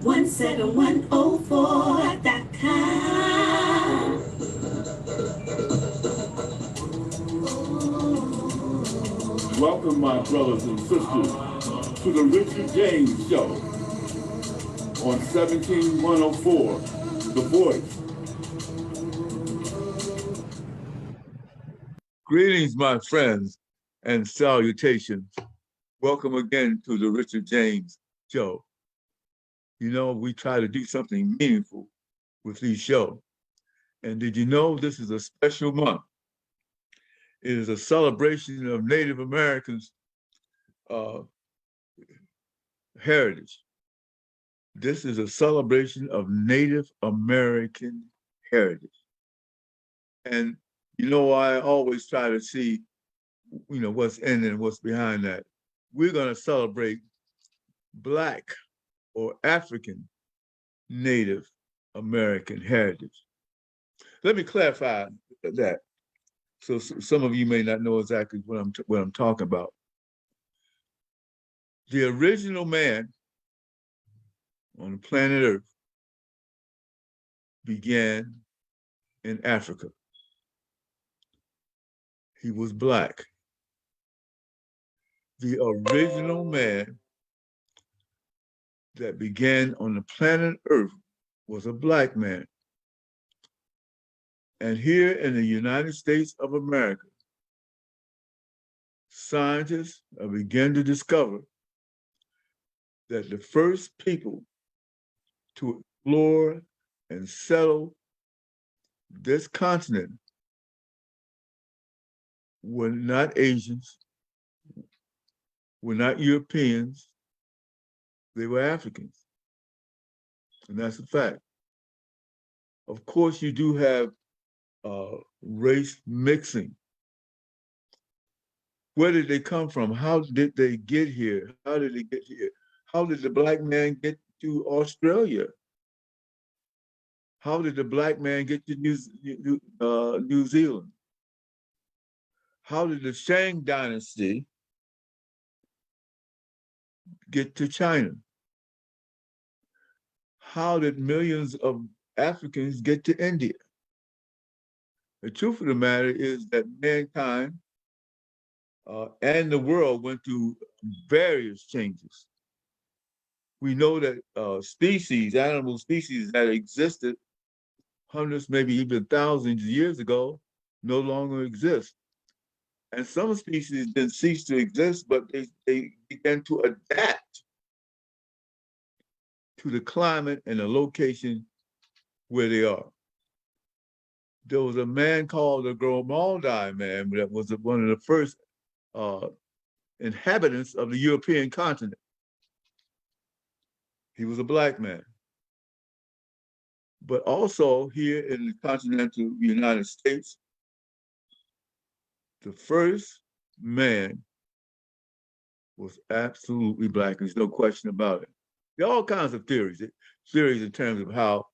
17104.com. Welcome, my brothers and sisters, to the Richard James Show on 17104, The Voice. Greetings, my friends, and salutations. Welcome again to the Richard James Show. You know, we try to do something meaningful with these shows. And did you know this is a special month? It is a celebration of Native Americans' uh, heritage. This is a celebration of Native American heritage. And you know, I always try to see, what's in and what's behind that. We're going to celebrate Black or African Native American heritage. Let me clarify that. So some of you may not know exactly what I'm talking about. The original man on the planet Earth began in Africa. He was Black. The original man that began on the planet Earth was a Black man. And here in the United States of America, scientists have begun to discover that the first people to explore and settle this continent were not Asians, were not Europeans, they were Africans. And that's a fact. Of course, you do have race mixing. Where did they come from? How did they get here? How did they get here? How did the Black man get to Australia? How did the Black man get to New Zealand? How did the Shang dynasty get to China? How did millions of Africans get to India? The truth of the matter is that mankind and the world went through various changes. We know that animal species that existed hundreds, maybe even thousands of years ago, no longer exist. And some species didn't cease to exist, but they began to adapt to the climate and the location where they are. There was a man called the Gromaldai man that was one of the first inhabitants of the European continent. He was a Black man. But also here in the continental United States, the first man was absolutely Black. There's no question about it. There are all kinds of theories in terms of how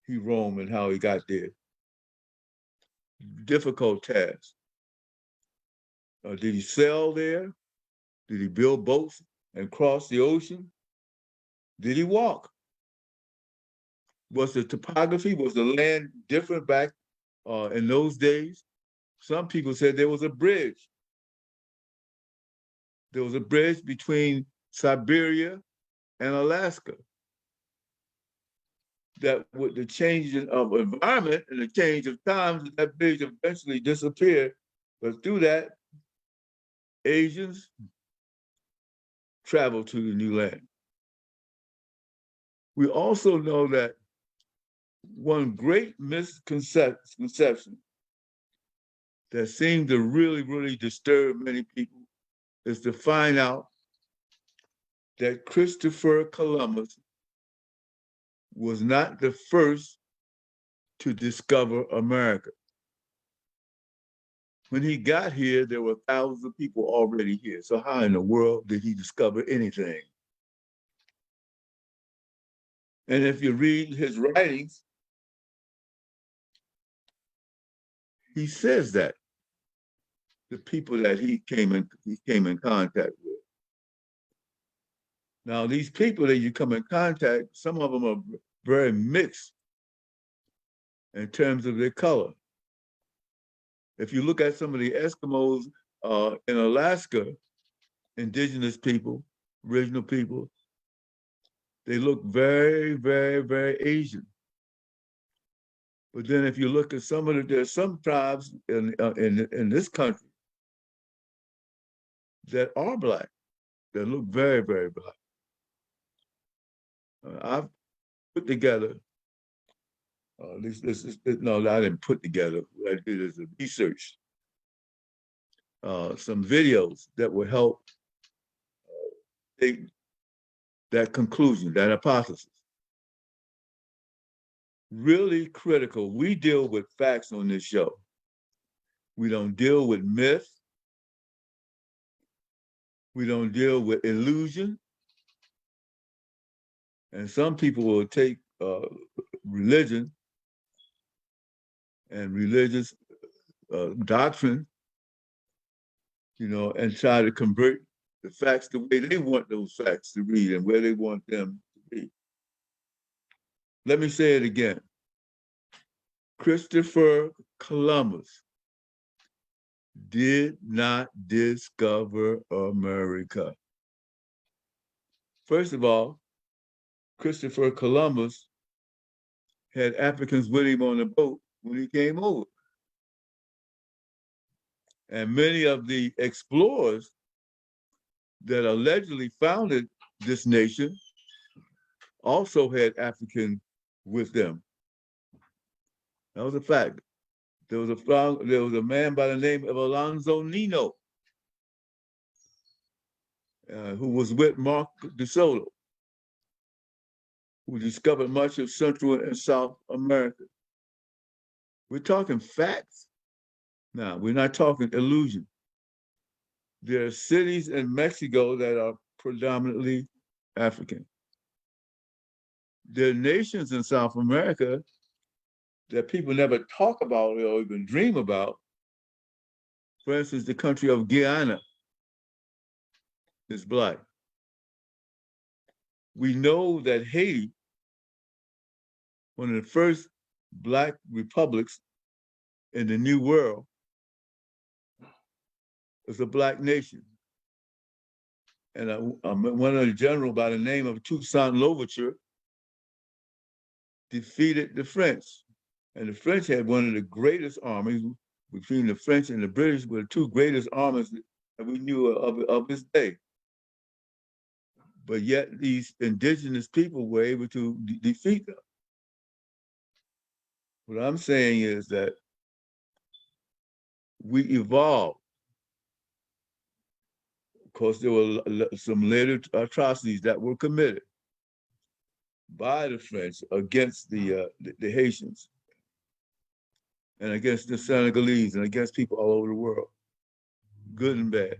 he roamed and how he got there. Difficult task. Did he sail there? Did he build boats and cross the ocean? Did he walk? Was the topography, was the land different back in those days? Some people said there was a bridge. There was a bridge between Siberia and Alaska. That with the change of environment and the change of times, that bridge eventually disappeared. But through that, Asians traveled to the new land. We also know that one great misconception that seemed to really, really disturb many people is to find out that Christopher Columbus was not the first to discover America. When he got here, there were thousands of people already here. So how in the world did he discover anything? And if you read his writings, he says that the people that he came in contact with. Now, these people that you come in contact, some of them are very mixed in terms of their color. If you look at some of the Eskimos in Alaska, indigenous people, original people, they look very, very, very Asian. But then if you look at some of the, there's some tribes in this country that are black, that look very, very black. I've put together, no, I didn't put together, what I did is a research, some videos that will help take that conclusion, that hypothesis. Really critical. We deal with facts on this show. We don't deal with myth. We don't deal with illusion. And some people will take religion and religious doctrine, and try to convert the facts the way they want those facts to read and where they want them to be. Let me say it again. Christopher Columbus did not discover America. First of all, Christopher Columbus had Africans with him on the boat when he came over. And many of the explorers that allegedly founded this nation also had Africans with them. That was a fact. There was a man by the name of Alonzo Nino, who was with Mark de Soto, who discovered much of Central and South America. We're talking facts now. We're not talking illusion. There are cities in Mexico that are predominantly African. There are nations in South America that people never talk about or even dream about. For instance, the country of Guyana is black. We know that Haiti, one of the first black republics in the New World, is a black nation. And one of the general by the name of Toussaint Louverture defeated the French. And the French had one of the greatest armies. Between the French and the British were the two greatest armies that we knew of this day. But yet these indigenous people were able to defeat them. What I'm saying is that we evolved. Of course, there were some later atrocities that were committed by the French against the Haitians and against the Senegalese and against people all over the world, good and bad.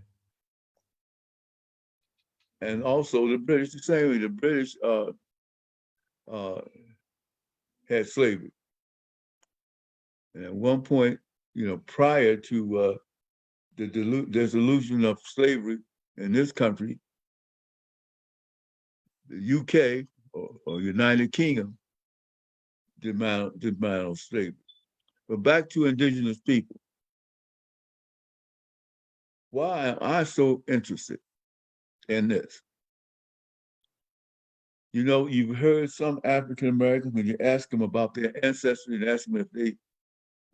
And also the British, the same way. The British had slavery. And at one point, prior to the dissolution of slavery in this country, the UK or United Kingdom dismantled slavery. But back to indigenous people. Why am I so interested in this? You've heard some African Americans, when you ask them about their ancestry and ask them if they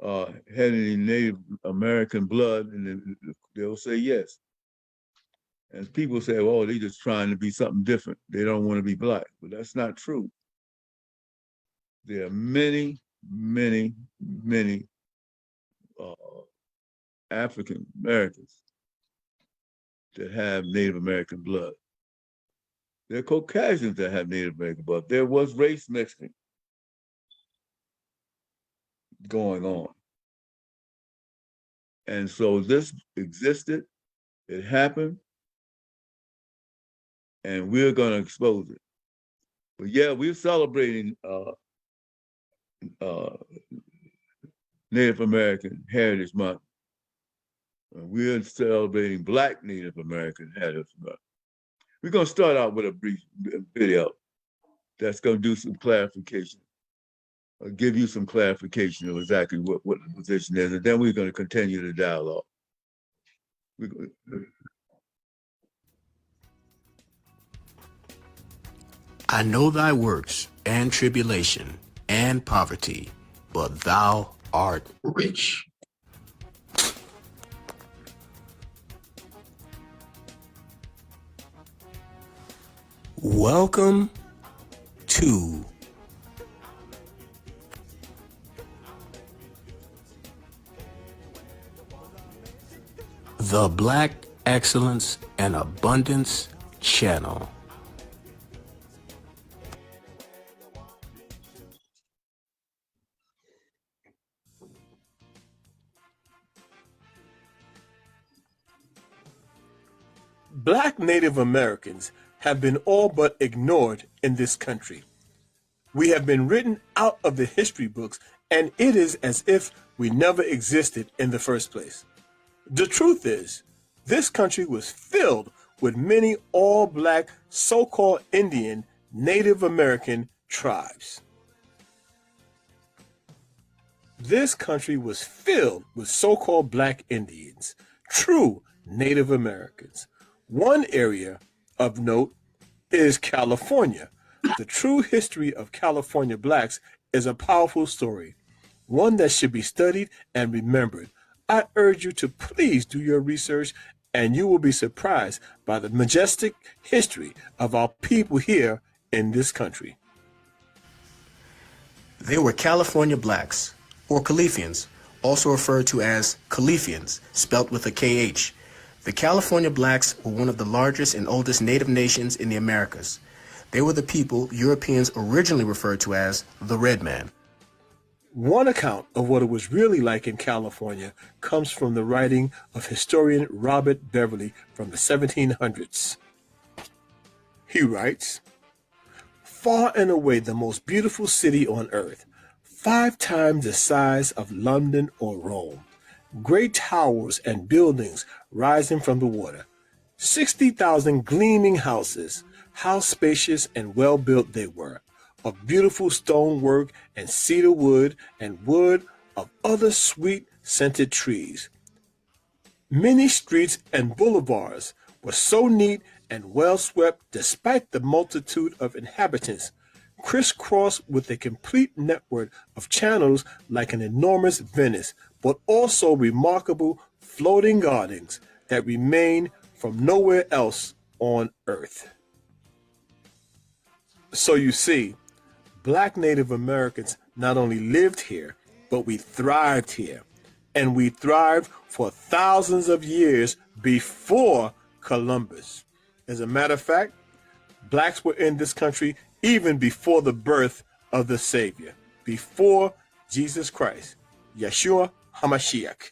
had any Native American blood, and they'll say yes. And people say, oh, they're just trying to be something different. They don't want to be black. But that's not true. There are many, many, many African Americans that have Native American blood. There are Caucasians that have Native American blood. There was race mixing going on. And so this existed, it happened, and we're going to expose it. But yeah, we're celebrating Native American Heritage Month. We're celebrating Black Native American Heritage Month. We're going to start out with a brief video that's going to do some clarification, give you some clarification of exactly what the position is, and then we're going to continue the dialogue. I know thy works and tribulation and poverty, but thou art rich. Welcome to the Black Excellence and Abundance Channel. Black Native Americans have been all but ignored in this country. We have been written out of the history books, and it is as if we never existed in the first place. The truth is, this country was filled with many all-black so-called Indian Native American tribes. This country was filled with so-called black Indians, true Native Americans. One area of note is California. The true history of California blacks is a powerful story, one that should be studied and remembered. I urge you to please do your research, and you will be surprised by the majestic history of our people here in this country. They were California blacks, or Khalifians, also referred to as Khalifians, spelt with a KH. The California blacks were one of the largest and oldest native nations in the Americas. They were the people Europeans originally referred to as the Red Man. One account of what it was really like in California comes from the writing of historian Robert Beverly from the 1700s. He writes, "Far and away the most beautiful city on earth, 5 times the size of London or Rome, great towers and buildings rising from the water, 60,000 gleaming houses, how spacious and well built they were, of beautiful stonework and cedar wood and wood of other sweet scented trees. Many streets and boulevards were so neat and well swept despite the multitude of inhabitants, crisscrossed with a complete network of channels like an enormous Venice, but also remarkable floating gardens that remain from nowhere else on earth." So you see, Black Native Americans not only lived here, but we thrived here. And we thrived for thousands of years before Columbus. As a matter of fact, blacks were in this country even before the birth of the Savior, before Jesus Christ, Yeshua HaMashiach.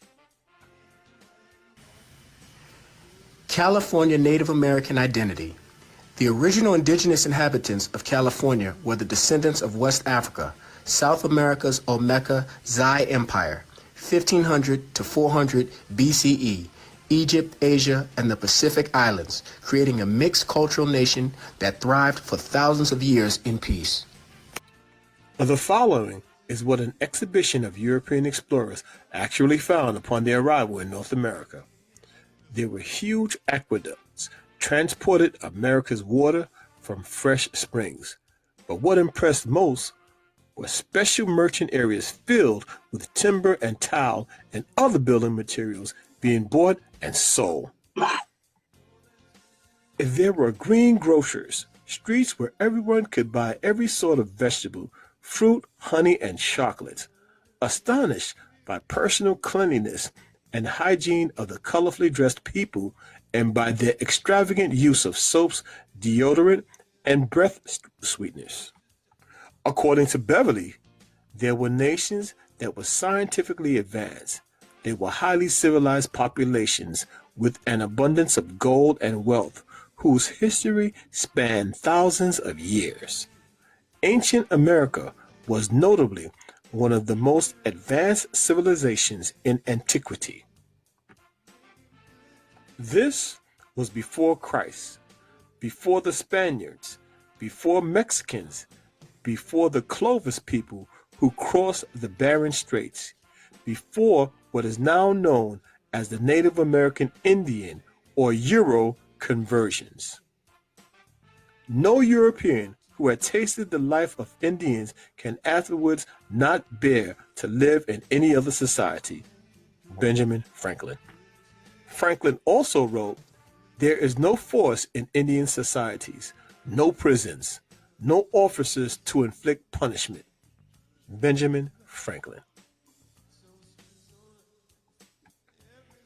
California Native American identity. The original indigenous inhabitants of California were the descendants of West Africa, South America's Olmeca Zai Empire, 1500 to 400 BCE, Egypt, Asia, and the Pacific Islands, creating a mixed cultural nation that thrived for thousands of years in peace. The following is what an exhibition of European explorers actually found upon their arrival in North America. There were huge aqueducts transported America's water from fresh springs. But what impressed most were special merchant areas filled with timber and tile and other building materials being bought and sold. There were green grocers, streets where everyone could buy every sort of vegetable, fruit, honey, and chocolate. Astonished by personal cleanliness and hygiene of the colorfully dressed people, and by their extravagant use of soaps, deodorant, and breath sweeteners. According to Beverly, there were nations that were scientifically advanced. They were highly civilized populations with an abundance of gold and wealth, whose history spanned thousands of years. Ancient America was notably one of the most advanced civilizations in antiquity. This was before Christ. before the Spaniards, before Mexicans, before the Clovis people who crossed the Bering Straits, before what is now known as the Native American Indian or Euro conversions. No European who had tasted the life of Indians can afterwards not bear to live in any other society. Benjamin Franklin. Franklin also wrote, "There is no force in Indian societies, no prisons, no officers to inflict punishment." Benjamin Franklin.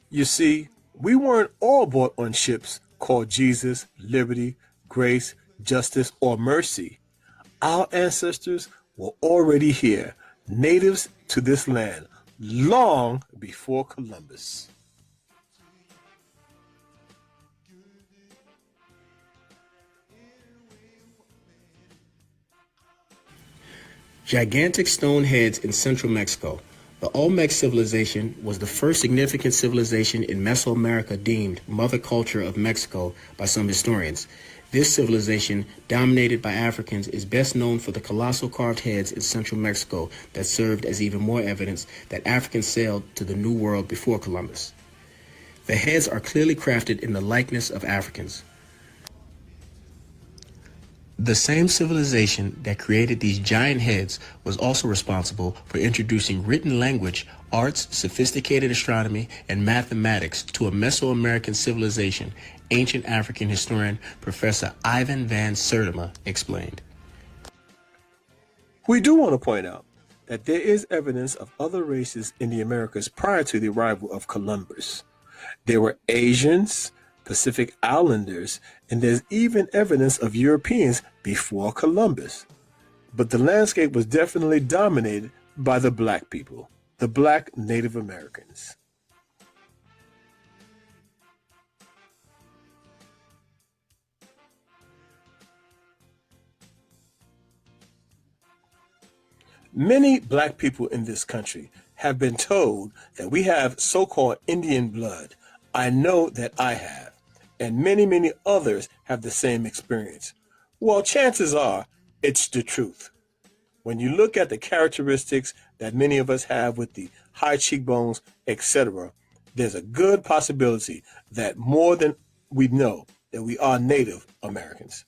You see, we weren't all brought on ships called Jesus, Liberty, Grace, Justice, or Mercy. Our ancestors were already here, natives to this land, long before Columbus. Gigantic stone heads in central Mexico. The Olmec civilization was the first significant civilization in Mesoamerica deemed mother culture of Mexico by some historians. This civilization, dominated by Africans, is best known for the colossal carved heads in central Mexico that served as even more evidence that Africans sailed to the New World before Columbus. The heads are clearly crafted in the likeness of Africans. The same civilization that created these giant heads was also responsible for introducing written language, arts, sophisticated astronomy, and mathematics to a Mesoamerican civilization, ancient African historian Professor Ivan van Sertima explained. We do want to point out that there is evidence of other races in the Americas prior to the arrival of Columbus. There were Asians, Pacific Islanders, and there's even evidence of Europeans before Columbus. But the landscape was definitely dominated by the black people, the black Native Americans. Many black people in this country have been told that we have so-called Indian blood. I know that I have. And many others have the same experience. Well, chances are it's the truth. When you look at the characteristics that many of us have with the high cheekbones, etc., there's a good possibility that more than we know that we are Native Americans.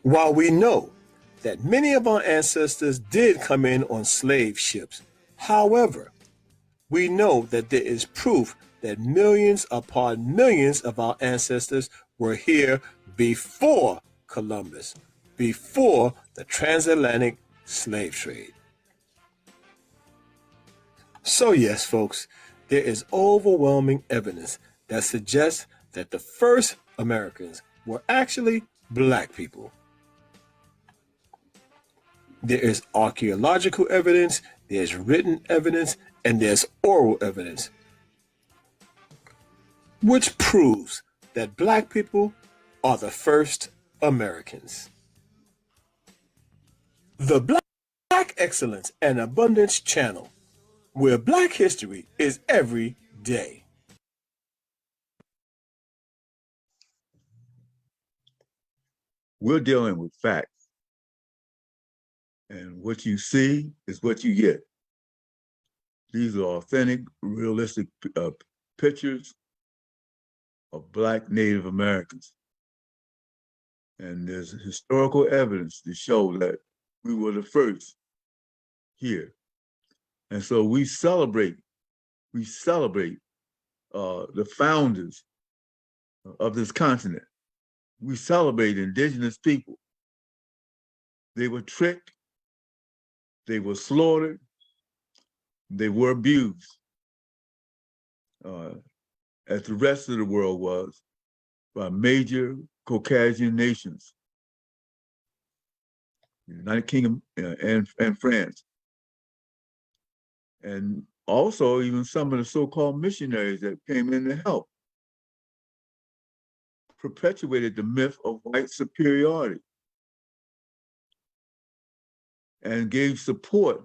While we know that many of our ancestors did come in on slave ships, however, we know that there is proof that millions upon millions of our ancestors were here before Columbus, before the transatlantic slave trade. So yes, folks, there is overwhelming evidence that suggests that the first Americans were actually black people. There is archaeological evidence, there's written evidence, and there's oral evidence, which proves that black people are the first Americans. The Black Excellence and Abundance Channel, where black history is every day. We're dealing with facts. And what you see is what you get. These are authentic, realistic pictures of Black Native Americans. And there's historical evidence to show that we were the first here. And so we celebrate the founders of this continent. We celebrate indigenous people. They were tricked, they were slaughtered, they were abused, as the rest of the world was, by major Caucasian nations, the United Kingdom and France. And also even some of the so-called missionaries that came in to help perpetuated the myth of white superiority. and gave support,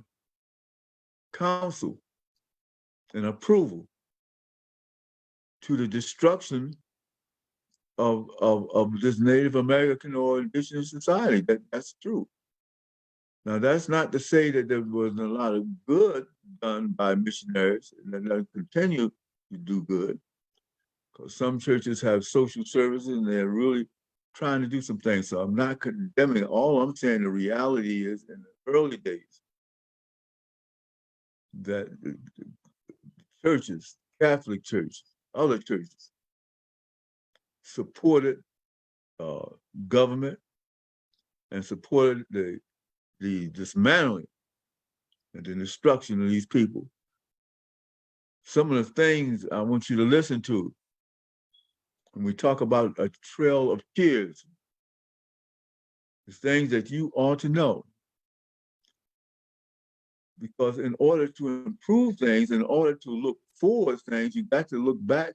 counsel, and approval to the destruction of this Native American or indigenous society. That's true. Now, that's not to say that there wasn't a lot of good done by missionaries and they'll continue to do good, because some churches have social services and they're really trying to do some things. So I'm not condemning. All I'm saying, the reality is in the early days that the churches, Catholic churches, other churches, supported government and supported the dismantling and the destruction of these people. Some of the things I want you to listen to when we talk about a trail of tears, the things that you ought to know. Because in order to improve things, in order to look forward things, you got to look back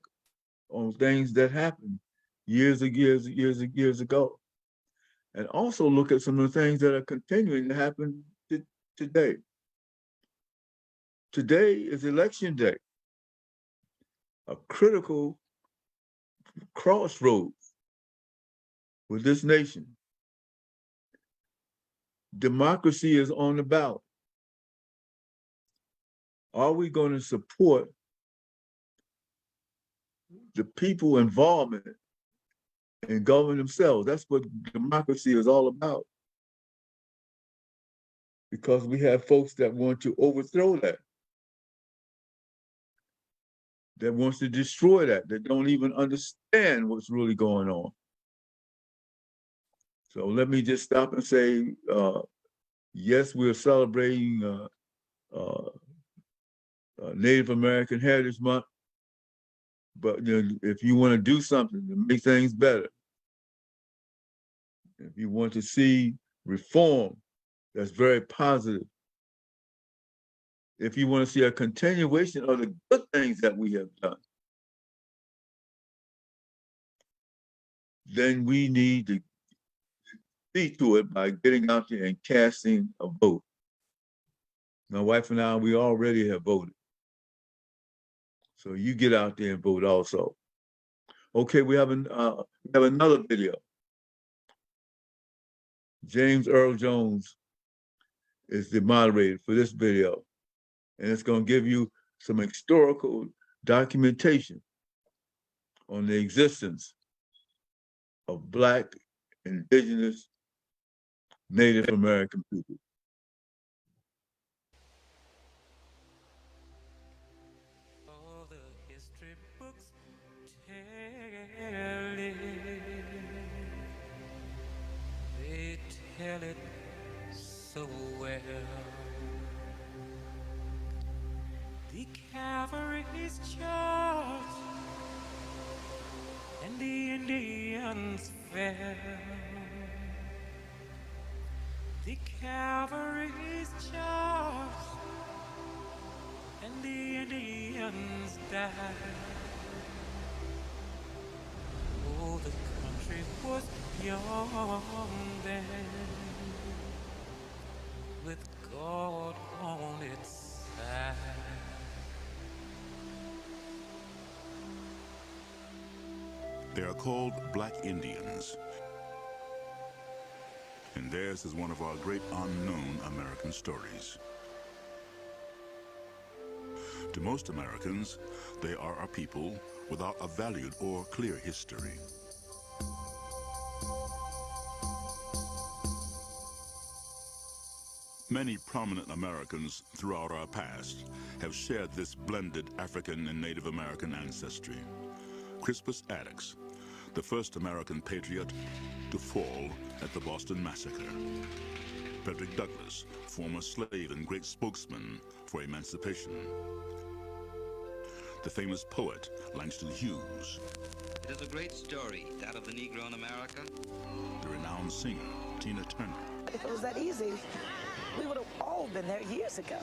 on things that happened years ago. And also look at some of the things that are continuing to happen today. Today is election day, a critical crossroads with this nation. Democracy is on the ballot. Are we going to support the people involvement in governing themselves? That's what democracy is all about. Because we have folks that want to overthrow that wants to destroy that don't even understand what's really going on. So let me just stop and say, yes, we're celebrating Native American Heritage Month, but if you want to do something to make things better, if you want to see reform that's very positive, if you want to see a continuation of the good things that we have done, then we need to see to it by getting out there and casting a vote. My wife and I, we already have voted. So you get out there and vote also. Okay, we have another video. James Earl Jones is the moderator for this video, and it's going to give you some historical documentation on the existence of Black, Indigenous, Native American people. All the history books tell it. They tell it so well. The cavalry's charge and the Indians fell. The cavalry's charge and the Indians died. Oh, the country was young then, with God on its side. They are called Black Indians, and theirs is one of our great unknown American stories. To most Americans, they are a people without a valued or clear history. Many prominent Americans throughout our past have shared this blended African and Native American ancestry. Crispus Attucks, the first American patriot to fall at the Boston Massacre. Frederick Douglass, former slave and great spokesman for emancipation. The famous poet Langston Hughes. It is a great story, that of the Negro in America. The renowned singer Tina Turner. If it was that easy, we would have all been there years ago.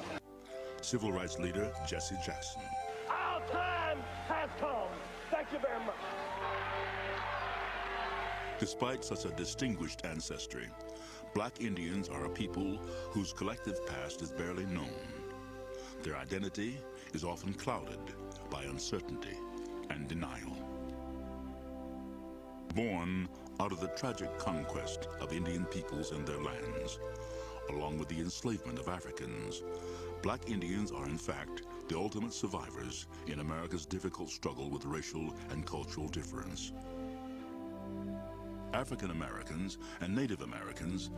Civil rights leader Jesse Jackson. Our time has come. Thank you very much. Despite such a distinguished ancestry, Black Indians are a people whose collective past is barely known. Their identity is often clouded by uncertainty and denial. Born out of the tragic conquest of Indian peoples and their lands, along with the enslavement of Africans, Black Indians are in fact the ultimate survivors in America's difficult struggle with racial and cultural difference. African Americans and Native Americans,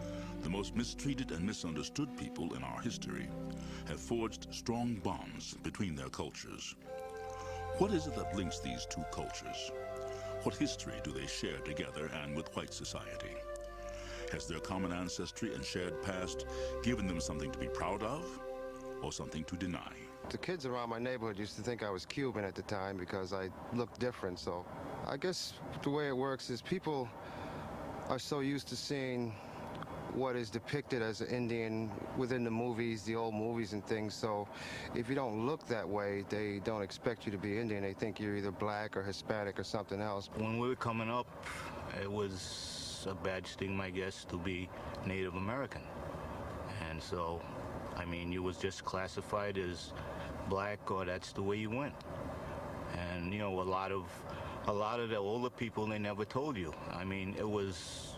the most mistreated and misunderstood people in our history, have forged strong bonds between their cultures. What is it that links these two cultures? What history do they share together and with white society? Has their common ancestry and shared past given them something to be proud of or something to deny? The kids around my neighborhood used to think I was Cuban at the time because I looked different. So I guess the way it works is people are so used to seeing what is depicted as an Indian within the movies, the old movies and things. So if you don't look that way, they don't expect you to be Indian. They think you're either black or Hispanic or something else. When we were coming up, it was a bad stigma, I guess, to be Native American. And so, I mean, you was just classified as black, or that's the way you went. And, you know, a lot of the older people, they never told you. I mean, it was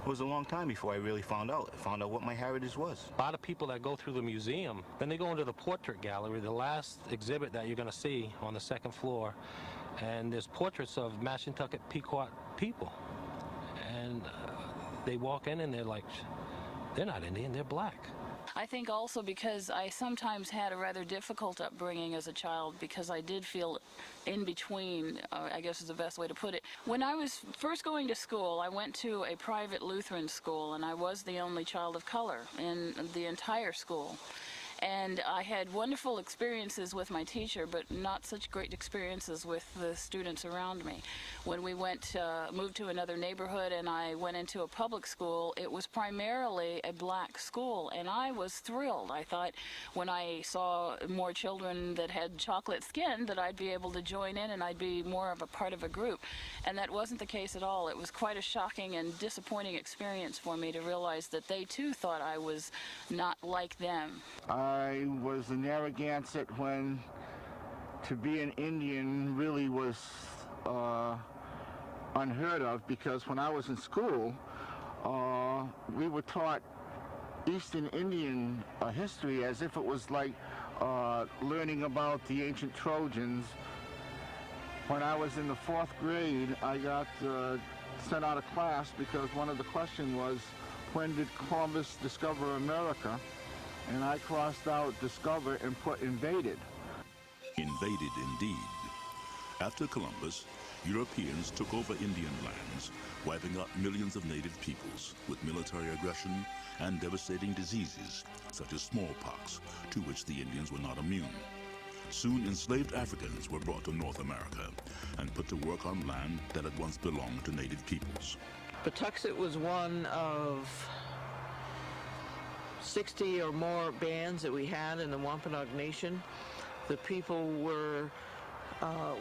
a long time before I really found out what my heritage was. A lot of people that go through the museum, then they go into the portrait gallery, the last exhibit that you're going to see on the second floor, and there's portraits of Mashantucket Pequot people. And they walk in and they're like, they're not Indian, they're black. I think also because I sometimes had a rather difficult upbringing as a child, because I did feel in between, I guess is the best way to put it. When I was first going to school, I went to a private Lutheran school, and I was the only child of color in the entire school. And I had wonderful experiences with my teacher, but not such great experiences with the students around me. When we moved to another neighborhood and I went into a public school, it was primarily a black school, and I was thrilled. I thought when I saw more children that had chocolate skin that I'd be able to join in and I'd be more of a part of a group. And that wasn't the case at all. It was quite a shocking and disappointing experience for me to realize that they too thought I was not like them. I was in Narragansett when to be an Indian really was unheard of, because when I was in school, we were taught Eastern Indian history as if it was like learning about the ancient Trojans. When I was in the 4th grade, I got sent out of class because one of the questions was, when did Columbus discover America? And I crossed out discover and put invaded. Invaded indeed. After Columbus, Europeans took over Indian lands, wiping out millions of native peoples with military aggression and devastating diseases such as smallpox, to which the Indians were not immune. Soon enslaved Africans were brought to North America and put to work on land that had once belonged to native peoples. Patuxet was one of 60 or more bands that we had in the Wampanoag Nation. The people were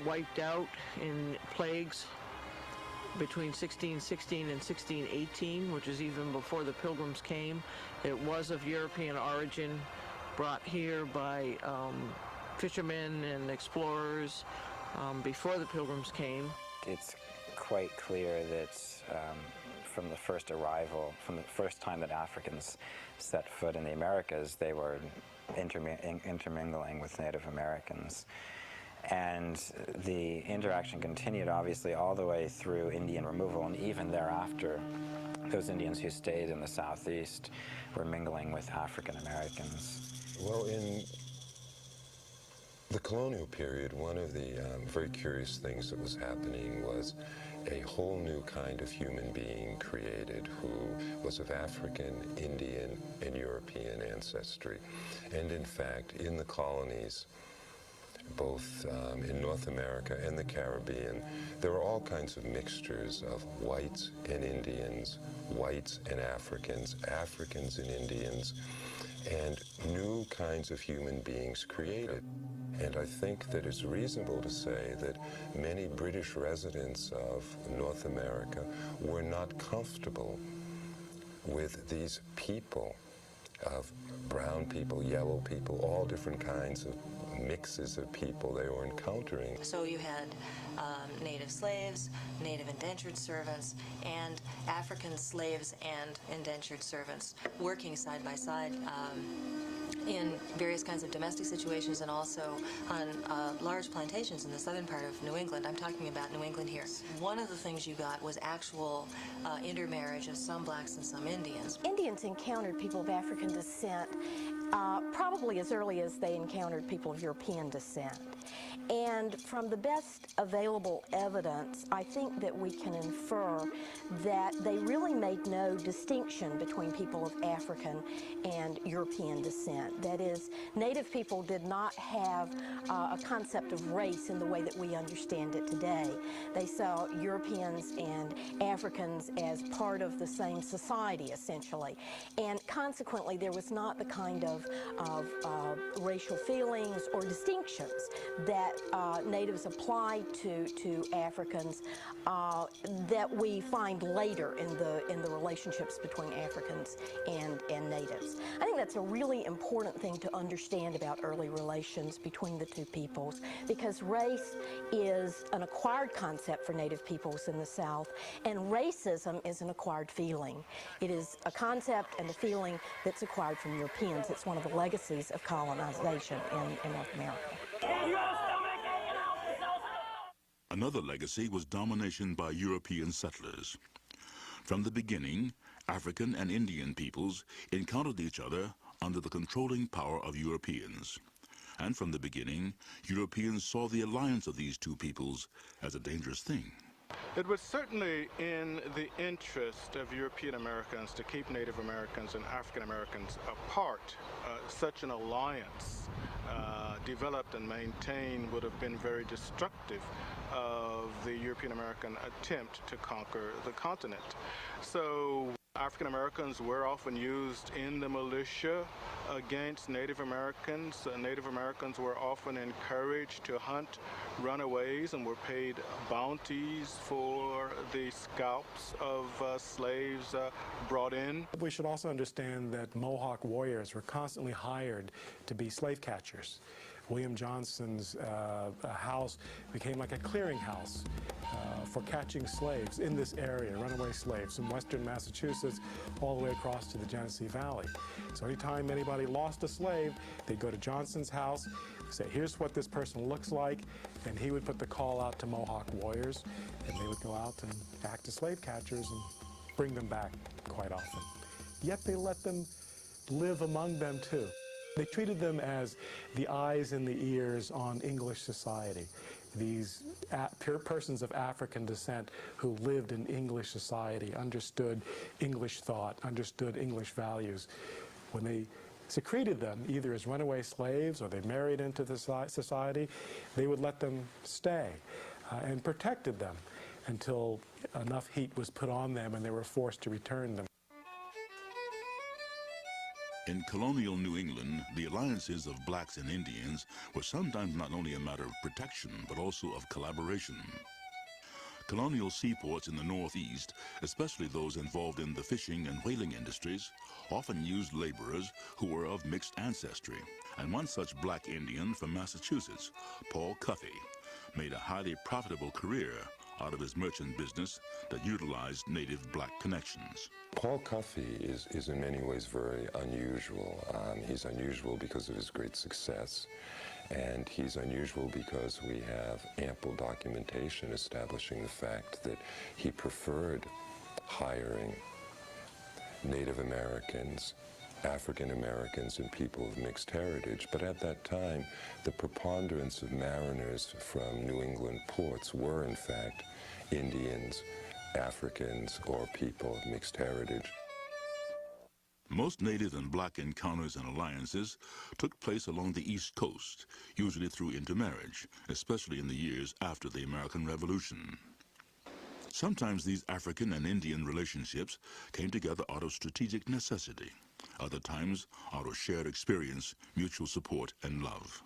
wiped out in plagues between 1616 and 1618, which is even before the Pilgrims came. It was of European origin, brought here by fishermen and explorers before the Pilgrims came. It's quite clear that from the first arrival, from the first time that Africans set foot in the Americas, they were intermingling with Native Americans. And the interaction continued, obviously, all the way through Indian removal, and even thereafter, those Indians who stayed in the Southeast were mingling with African Americans. Well, in the colonial period, one of the very curious things that was happening was a whole new kind of human being created who was of African, Indian, and European ancestry. And in fact, in the colonies, both in North America and the Caribbean, there were all kinds of mixtures of whites and Indians, whites and Africans, Africans and Indians, and new kinds of human beings created. And I think that it's reasonable to say that many British residents of North America were not comfortable with these people of brown people, yellow people, all different kinds of mixes of people they were encountering. So you had native slaves, native indentured servants, and African slaves and indentured servants working side by side in various kinds of domestic situations and also on large plantations in the southern part of New England. I'm talking about New England here. One of the things you got was actual intermarriage of some blacks and some Indians. Indians encountered people of African descent probably as early as they encountered people of European descent. And from the best available evidence, I think that we can infer that they really made no distinction between people of African and European descent. That is, Native people did not have a concept of race in the way that we understand it today. They saw Europeans and Africans as part of the same society, essentially. And consequently, there was not the kind of racial feelings or distinctions that natives applied to Africans that we find later in the relationships between Africans and natives. I think that's a really important thing to understand about early relations between the two peoples, because race is an acquired concept for native peoples in the South, and racism is an acquired feeling. It is a concept and a feeling that's acquired from Europeans. It's one of the legacies of colonization in North America. Another legacy was domination by European settlers. From the beginning, African and Indian peoples encountered each other under the controlling power of Europeans. And from the beginning, Europeans saw the alliance of these two peoples as a dangerous thing. It was certainly in the interest of European Americans to keep Native Americans and African Americans apart. Such an alliance developed and maintained would have been very destructive of the European American attempt to conquer the continent. So African Americans were often used in the militia against Native Americans. Native Americans were often encouraged to hunt runaways and were paid bounties for the scalps of slaves brought in. We should also understand that Mohawk warriors were constantly hired to be slave catchers. William Johnson's house became like a clearinghouse for catching slaves in this area, runaway slaves from western Massachusetts all the way across to the Genesee Valley. So anytime anybody lost a slave, they'd go to Johnson's house, say, here's what this person looks like, and he would put the call out to Mohawk warriors, and they would go out and act as slave catchers and bring them back quite often. Yet they let them live among them too. They treated them as the eyes and the ears on English society. These persons of African descent who lived in English society, understood English thought, understood English values. When they secreted them, either as runaway slaves or they married into the society, they would let them stay and protected them until enough heat was put on them and they were forced to return them. In colonial New England, the alliances of blacks and Indians were sometimes not only a matter of protection, but also of collaboration. Colonial seaports in the Northeast, especially those involved in the fishing and whaling industries, often used laborers who were of mixed ancestry. And one such black Indian from Massachusetts, Paul Cuffey, made a highly profitable career out of his merchant business that utilized native black connections. Paul Cuffey is in many ways very unusual. He's unusual because of his great success, and he's unusual because we have ample documentation establishing the fact that he preferred hiring Native Americans, African Americans, and people of mixed heritage. But at that time, the preponderance of mariners from New England ports were, in fact, Indians, Africans, or people of mixed heritage. Most native and black encounters and alliances took place along the East Coast, usually through intermarriage, especially in the years after the American Revolution. Sometimes these African and Indian relationships came together out of strategic necessity. Other times, out of shared experience, mutual support, and love.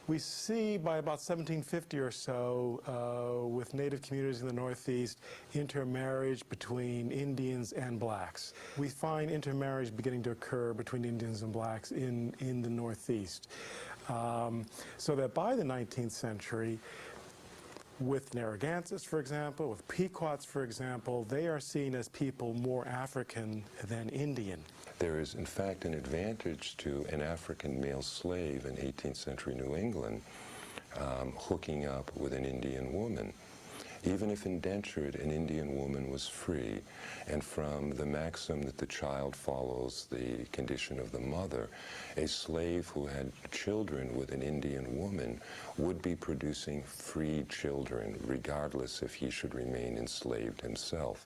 We see by about 1750 or so, with native communities in the Northeast, intermarriage between Indians and blacks. We find intermarriage beginning to occur between Indians and blacks in the Northeast. So that by the 19th century, with Narragansetts, for example, with Pequots, for example, they are seen as people more African than Indian. There is, in fact, an advantage to an African male slave in 18th century New England hooking up with an Indian woman. Even if indentured, an Indian woman was free, and from the maxim that the child follows the condition of the mother, a slave who had children with an Indian woman would be producing free children, regardless if he should remain enslaved himself.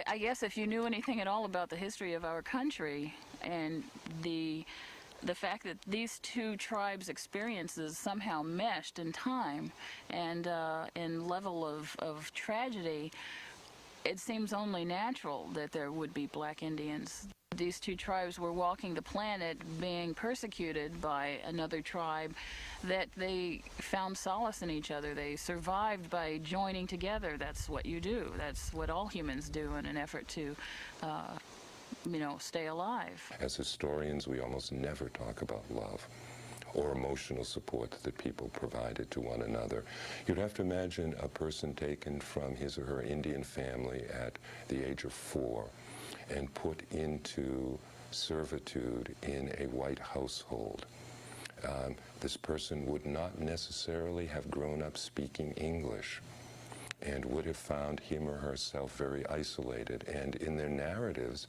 I guess if you knew anything at all about the history of our country and the fact that these two tribes' experiences somehow meshed in time and in level of tragedy, it seems only natural that there would be black Indians. These two tribes were walking the planet being persecuted by another tribe, that they found solace in each other. They survived by joining together. That's what you do. That's what all humans do in an effort to stay alive. As historians, we almost never talk about love or emotional support that people provided to one another. You'd have to imagine a person taken from his or her Indian family at the age of 4 and put into servitude in a white household. This person would not necessarily have grown up speaking English and would have found him or herself very isolated. And in their narratives,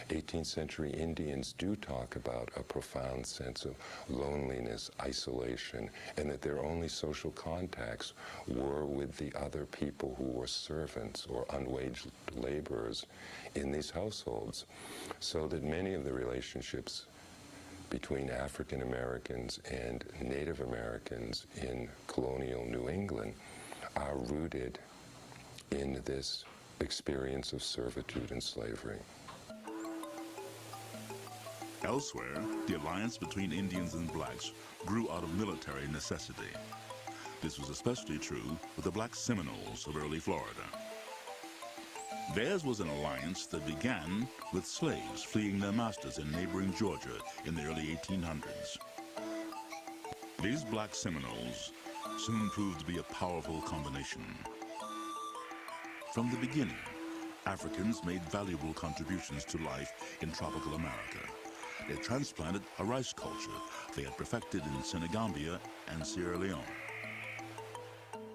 18th century Indians do talk about a profound sense of loneliness, isolation, and that their only social contacts were with the other people who were servants or unwaged laborers in these households. So that many of the relationships between African Americans and Native Americans in colonial New England are rooted in this experience of servitude and slavery. Elsewhere, the alliance between Indians and blacks grew out of military necessity. This was especially true with the black Seminoles of early Florida. Theirs was an alliance that began with slaves fleeing their masters in neighboring Georgia in the early 1800s. These black Seminoles soon proved to be a powerful combination. From the beginning, Africans made valuable contributions to life in tropical America. They transplanted a rice culture they had perfected in Senegambia and Sierra Leone.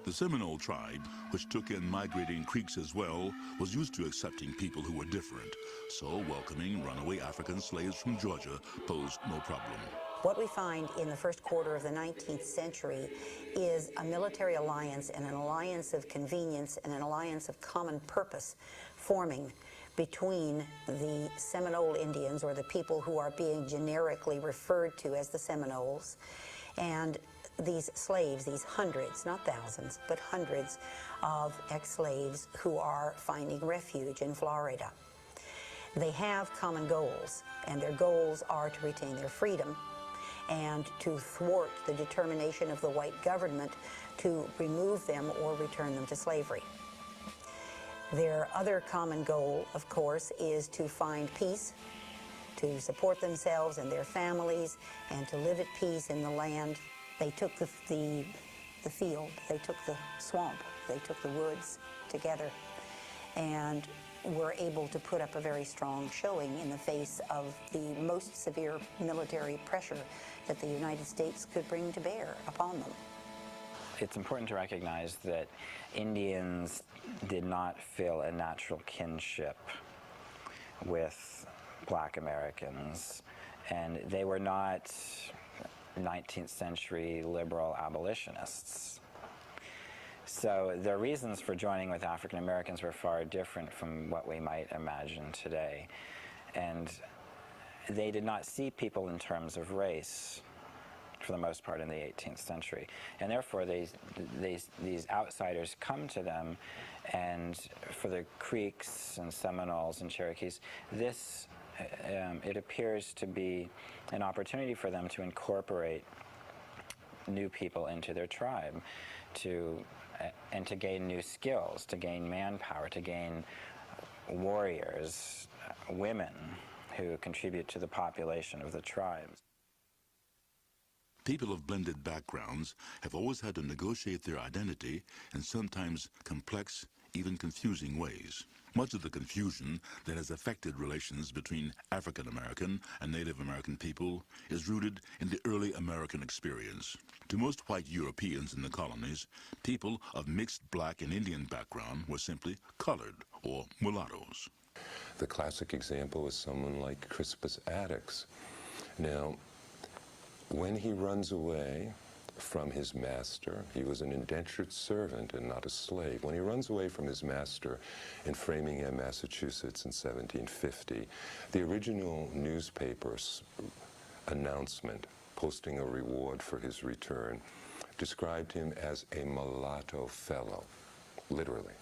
The Seminole tribe, which took in migrating Creeks as well, was used to accepting people who were different, so welcoming runaway African slaves from Georgia posed no problem. What we find in the first quarter of the 19th century is a military alliance and an alliance of convenience and an alliance of common purpose forming between the Seminole Indians, or the people who are being generically referred to as the Seminoles, and these slaves, these hundreds, not thousands, but hundreds of ex-slaves who are finding refuge in Florida. They have common goals, and their goals are to retain their freedom and to thwart the determination of the white government to remove them or return them to slavery. Their other common goal, of course, is to find peace, to support themselves and their families, and to live at peace in the land. They took the field, they took the swamp, they took the woods together, and were able to put up a very strong showing in the face of the most severe military pressure that the United States could bring to bear upon them. It's important to recognize that Indians did not feel a natural kinship with Black Americans, and they were not 19th century liberal abolitionists. So their reasons for joining with African Americans were far different from what we might imagine today. And they did not see people in terms of race, for the most part, in the 18th century. And therefore, these outsiders come to them, and for the Creeks and Seminoles and Cherokees, this, it appears to be an opportunity for them to incorporate new people into their tribe, and to gain new skills, to gain manpower, to gain warriors, women who contribute to the population of the tribe. People of blended backgrounds have always had to negotiate their identity in sometimes complex, even confusing ways. Much of the confusion that has affected relations between African American and Native American people is rooted in the early American experience. To most white Europeans in the colonies, people of mixed black and Indian background were simply colored or mulattoes. The classic example is someone like Crispus Attucks. Now, when he runs away from his master, he was an indentured servant and not a slave. When he runs away from his master in Framingham, Massachusetts in 1750, the original newspaper's announcement posting a reward for his return described him as a mulatto fellow, literally.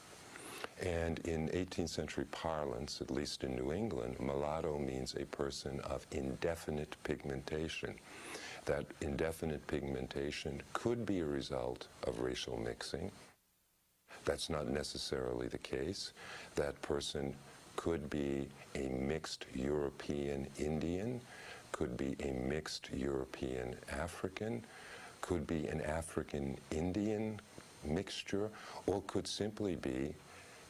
And in 18th century parlance, at least in New England, mulatto means a person of indefinite pigmentation. That indefinite pigmentation could be a result of racial mixing. That's not necessarily the case. That person could be a mixed European Indian, could be a mixed European African, could be an African Indian mixture, or could simply be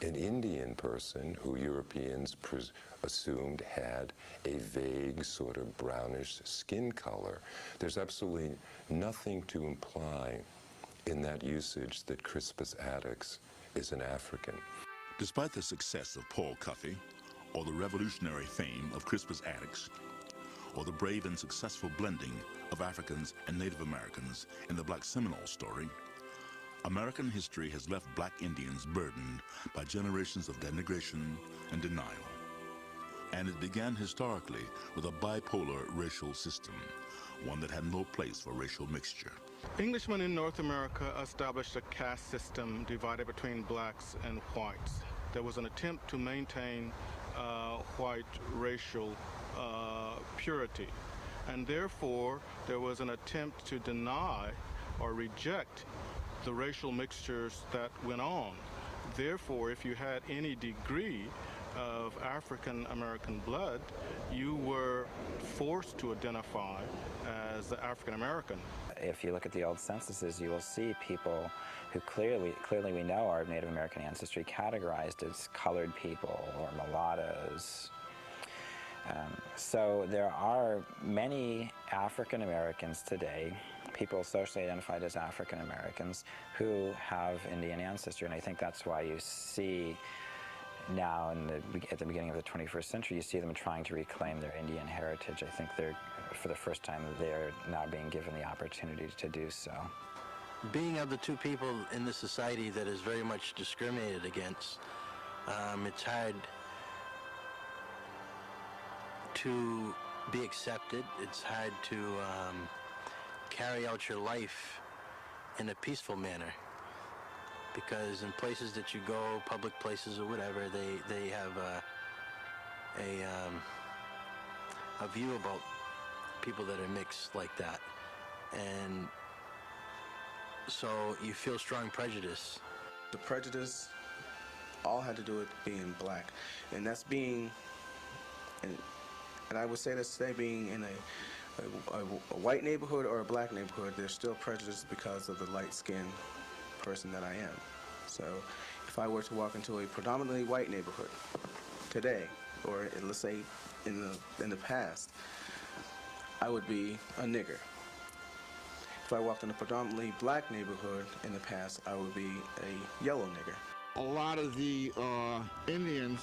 an Indian person who Europeans assumed had a vague sort of brownish skin color. There's absolutely nothing to imply in that usage that Crispus Attucks is an African. Despite the success of Paul Cuffe, or the revolutionary fame of Crispus Attucks, or the brave and successful blending of Africans and Native Americans in the Black Seminole story, American history has left black Indians burdened by generations of denigration and denial. And it began historically with a bipolar racial system, one that had no place for racial mixture. Englishmen in North America established a caste system divided between blacks and whites. There was an attempt to maintain white racial purity, and therefore there was an attempt to deny or reject the racial mixtures that went on. Therefore, if you had any degree of African American blood, you were forced to identify as African American. If you look at the old censuses, you will see people who clearly we know are of Native American ancestry categorized as colored people or mulattoes. So there are many African Americans today, people socially identified as African Americans, who have Indian ancestry, and I think that's why you see now at the beginning of the 21st century, you see them trying to reclaim their Indian heritage. I think for the first time, they're now being given the opportunity to do so. Being of the two people in this society that is very much discriminated against, it's hard to be accepted. It's hard to carry out your life in a peaceful manner, because in places that you go, public places or whatever, they have a view about people that are mixed like that, and so you feel strong prejudice. The prejudice all had to do with being black, and that's being, and I would say that's today, being in a white neighborhood or a black neighborhood, there's still prejudice because of the light-skinned person that I am. So if I were to walk into a predominantly white neighborhood today, or let's say in the past, I would be a nigger. If I walked in a predominantly black neighborhood in the past, I would be a yellow nigger. A lot of the Indians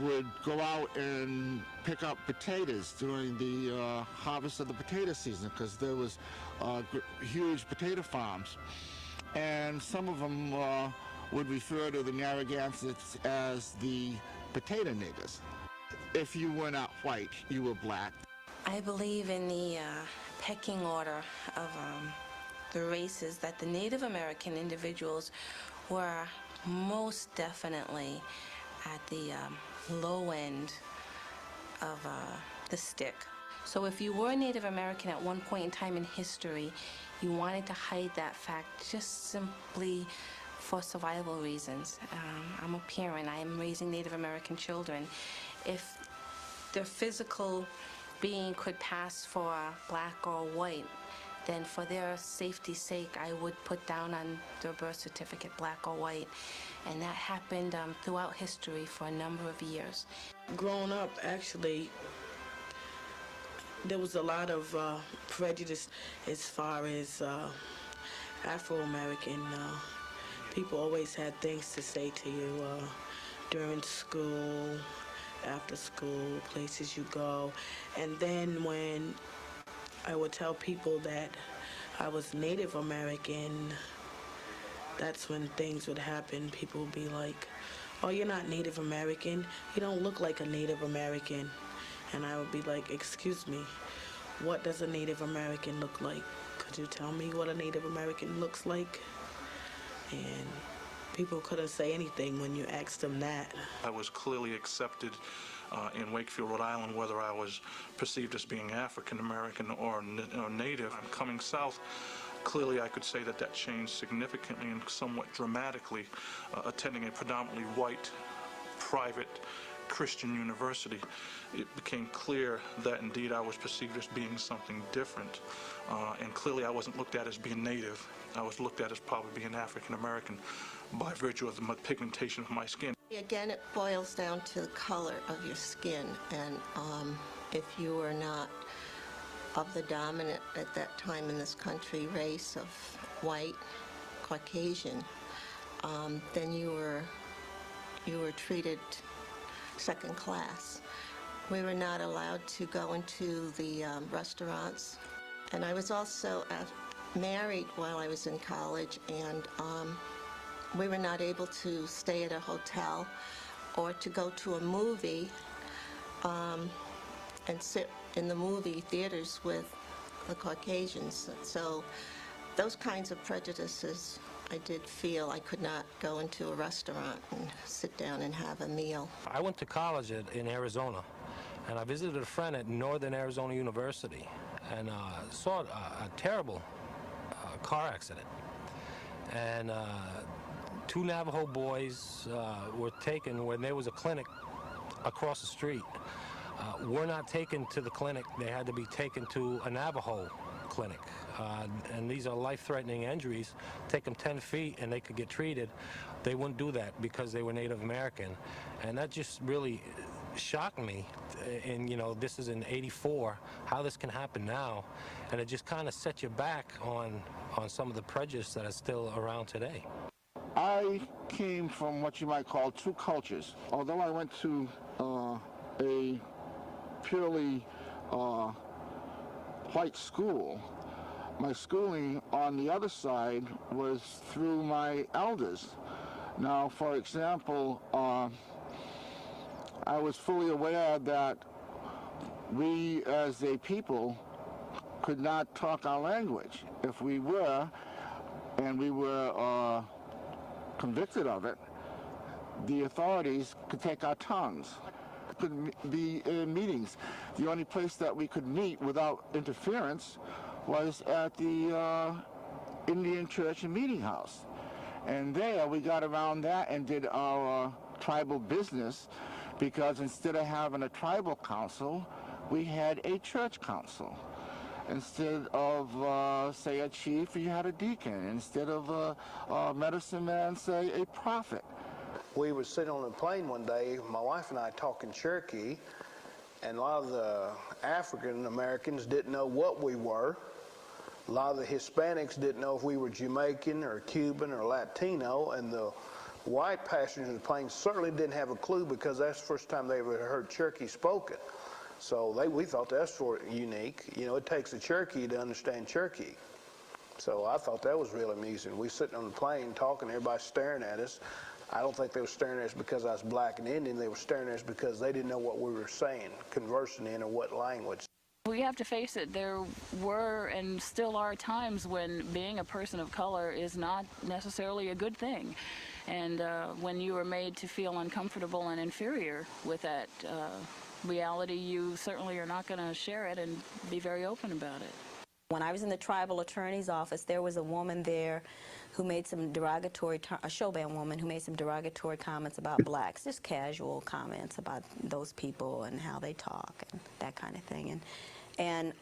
would go out and pick up potatoes during the harvest of the potato season, because there was huge potato farms. And some of them would refer to the Narragansetts as the potato niggers. If you were not white, you were black. I believe in the pecking order of the races, that the Native American individuals were most definitely at the low end of the stick. So if you were Native American at one point in time in history, you wanted to hide that fact just simply for survival reasons. I'm a parent. I am raising Native American children. If their physical being could pass for black or white, then for their safety's sake, I would put down on their birth certificate black or white. And that happened throughout history for a number of years. Growing up, actually, there was a lot of prejudice as far as Afro-American. People always had things to say to you during school, after school, places you go. And then when I would tell people that I was Native American, that's when things would happen. People would be like, oh, you're not Native American. You don't look like a Native American. And I would be like, excuse me, what does a Native American look like? Could you tell me what a Native American looks like? And people couldn't say anything when you asked them that. I was clearly accepted in Wakefield, Rhode Island, whether I was perceived as being African American or Native. Coming south, clearly I could say that that changed significantly and somewhat dramatically, attending a predominantly white, private Christian university. It became clear that indeed I was perceived as being something different, and clearly I wasn't looked at as being Native. I was looked at as probably being African American by virtue of the pigmentation of my skin. Again, it boils down to the color of your skin, and if you were not of the dominant at that time in this country race of white, Caucasian, then you were treated second class. We were not allowed to go into the restaurants, and I was also married while I was in college, and we were not able to stay at a hotel or to go to a movie and sit in the movie theaters with the Caucasians. So those kinds of prejudices I did feel. I could not go into a restaurant and sit down and have a meal. I went to college in Arizona, and I visited a friend at Northern Arizona University and saw a terrible car accident. And 2 Navajo boys were taken when there was a clinic across the street. Were not taken to the clinic. They had to be taken to a Navajo clinic. And these are life-threatening injuries. Take them 10 feet and they could get treated. They wouldn't do that because they were Native American. And that just really shocked me. And, you know, this is in '84, how this can happen now. And it just kind of sets you back on some of the prejudice that is still around today. I came from what you might call 2 cultures. Although I went to a purely white school, my schooling on the other side was through my elders. Now, for example, I was fully aware that we as a people could not talk our language. If we were, and we were convicted of it, the authorities could take our tongues. Could be in meetings. The only place that we could meet without interference was at the Indian Church and Meeting House. And there we got around that and did our tribal business, because instead of having a tribal council, we had a church council. Instead of, say, a chief, you had a deacon. Instead of a medicine man, say, a prophet. We were sitting on a plane one day, my wife and I talking Cherokee, and a lot of the African Americans didn't know what we were. A lot of the Hispanics didn't know if we were Jamaican or Cuban or Latino, and the white passengers in the plane certainly didn't have a clue, because that's the first time they ever heard Cherokee spoken. So we thought that's unique. You know, it takes a Cherokee to understand Cherokee. So I thought that was real amusing. We sitting on the plane talking, everybody staring at us. I don't think they were staring at us because I was black and Indian. They were staring at us because they didn't know what we were saying, conversing in, or what language. We have to face it, there were and still are times when being a person of color is not necessarily a good thing. And when you are made to feel uncomfortable and inferior with that reality, you certainly are not going to share it and be very open about it. When I was in the tribal attorney's office, there was a woman there who made some derogatory, a showband woman who made some derogatory comments about blacks, just casual comments about those people and how they talk and that kind of thing. And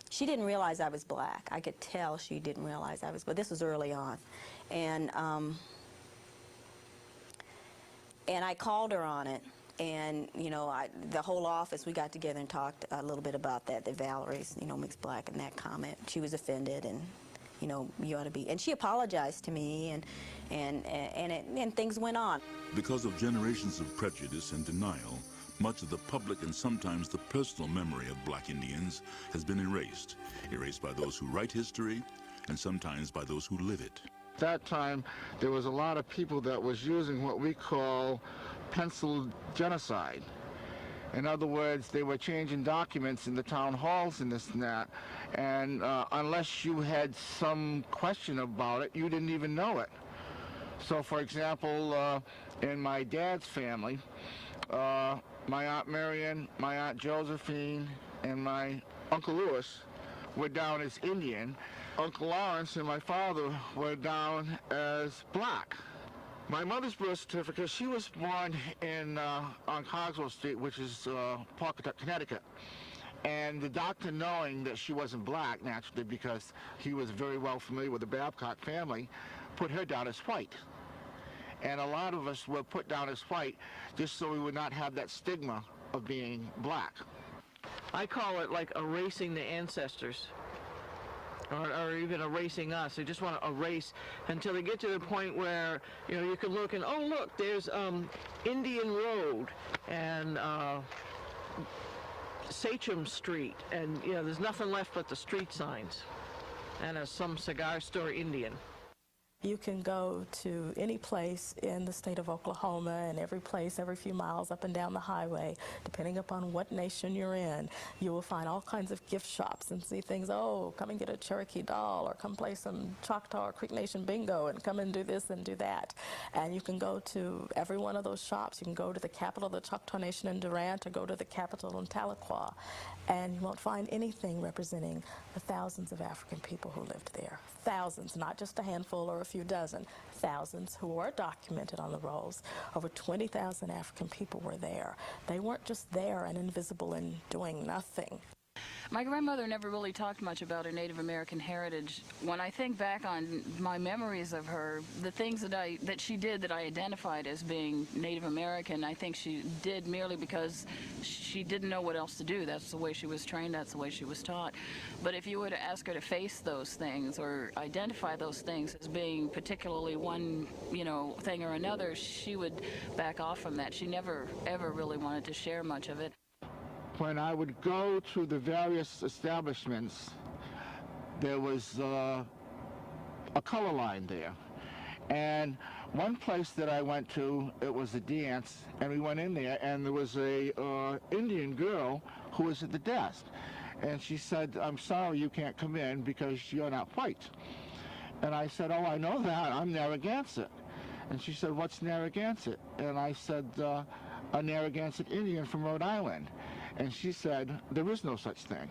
she didn't realize I was black. I could tell she didn't realize I was, but this was early on. And I called her on it. And, you know, the whole office, we got together and talked a little bit about that Valerie's, you know, mixed black and that comment. She was offended and, you know, you ought to be. And she apologized to me and things went on. Because of generations of prejudice and denial, much of the public and sometimes the personal memory of black Indians has been erased by those who write history and sometimes by those who live it. At that time, there was a lot of people that was using what we call pencil genocide. In other words, they were changing documents in the town halls and this and that, and unless you had some question about it, you didn't even know it. So, for example, in my dad's family, my Aunt Marion, my Aunt Josephine, and my Uncle Lewis were down as Indian. Uncle Lawrence and my father were down as black. My mother's birth certificate, she was born on Cogswell Street, which is Pawcatuck, Connecticut. And the doctor, knowing that she wasn't black, naturally, because he was very well familiar with the Babcock family, put her down as white. And a lot of us were put down as white just so we would not have that stigma of being black. I call it like erasing the ancestors. Or even erasing us. They just want to erase until they get to the point where, you know, you can look and, oh, look, there's Indian Road and Sachem Street, and, you know, there's nothing left but the street signs and some cigar store Indian. You can go to any place in the state of Oklahoma, and every place every few miles up and down the highway, depending upon what nation you're in, you will find all kinds of gift shops and see things, oh, come and get a Cherokee doll, or come play some Choctaw or Creek Nation bingo, and come and do this and do that. And you can go to every one of those shops. You can go to the capital of the Choctaw Nation in Durant, or go to the capital in Tahlequah, and you won't find anything representing the thousands of African people who lived there. Thousands, not just a handful or a few dozen, thousands who were documented on the rolls. Over 20,000 African people were there. They weren't just there and invisible and doing nothing. My grandmother never really talked much about her Native American heritage. When I think back on my memories of her, the things that she did that I identified as being Native American, I think she did merely because she didn't know what else to do. That's the way she was trained, that's the way she was taught. But if you were to ask her to face those things or identify those things as being particularly one, you know, thing or another, she would back off from that. She never, ever really wanted to share much of it. When I would go to the various establishments, there was a color line there. And one place that I went to, it was a dance, and we went in there, and there was a Indian girl who was at the desk. And she said, I'm sorry you can't come in because you're not white. And I said, oh, I know that. I'm Narragansett. And she said, what's Narragansett? And I said, a Narragansett Indian from Rhode Island. And she said, there is no such thing.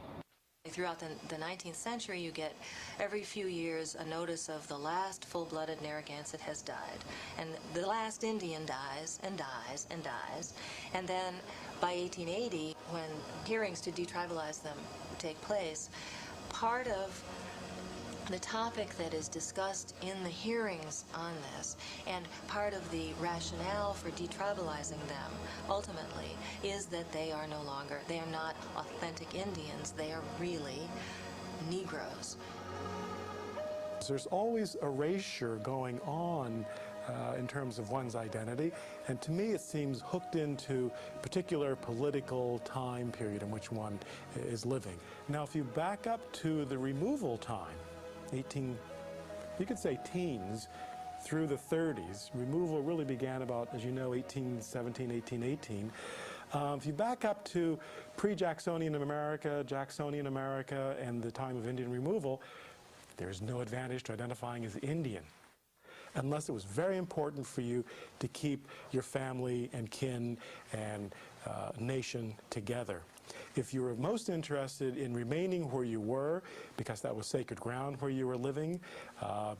Throughout the 19th century, you get every few years a notice of the last full-blooded Narragansett has died. And the last Indian dies and dies and dies. And then by 1880, when hearings to detribalize them take place, part of the topic that is discussed in the hearings on this, and part of the rationale for detribalizing them, ultimately, is that they are not authentic Indians, they are really Negroes. There's always erasure going on in terms of one's identity, and to me it seems hooked into a particular political time period in which one is living. Now, if you back up to the removal time, you could say teens through the 30s. Removal really began about, as you know, 1817, 1818. If you back up to pre-Jacksonian America, Jacksonian America, and the time of Indian removal, there's no advantage to identifying as Indian. unless it was very important for you to keep your family and kin and nation together. If you were most interested in remaining where you were, because that was sacred ground where you were living,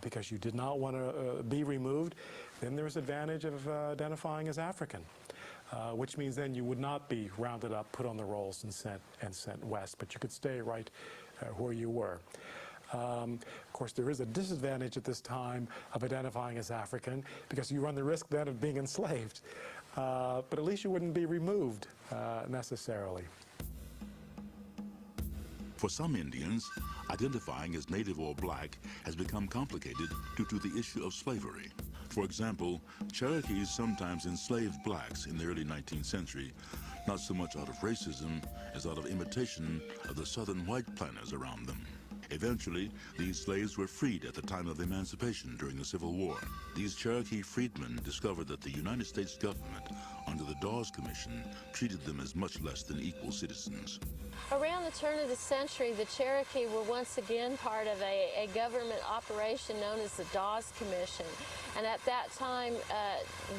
because you did not want to be removed, then there was advantage of identifying as African, which means then you would not be rounded up, put on the rolls, and sent west, but you could stay right where you were. Of course, there is a disadvantage at this time of identifying as African, because you run the risk then of being enslaved. But at least you wouldn't be removed necessarily. For some Indians, identifying as Native or Black has become complicated due to the issue of slavery. For example, Cherokees sometimes enslaved blacks in the early 19th century, not so much out of racism as out of imitation of the southern white planters around them. Eventually, these slaves were freed at the time of emancipation during the Civil War. These Cherokee freedmen discovered that the United States government, under the Dawes Commission, treated them as much less than equal citizens. Around the turn of the century, the Cherokee were once again part of a government operation known as the Dawes Commission. And at that time,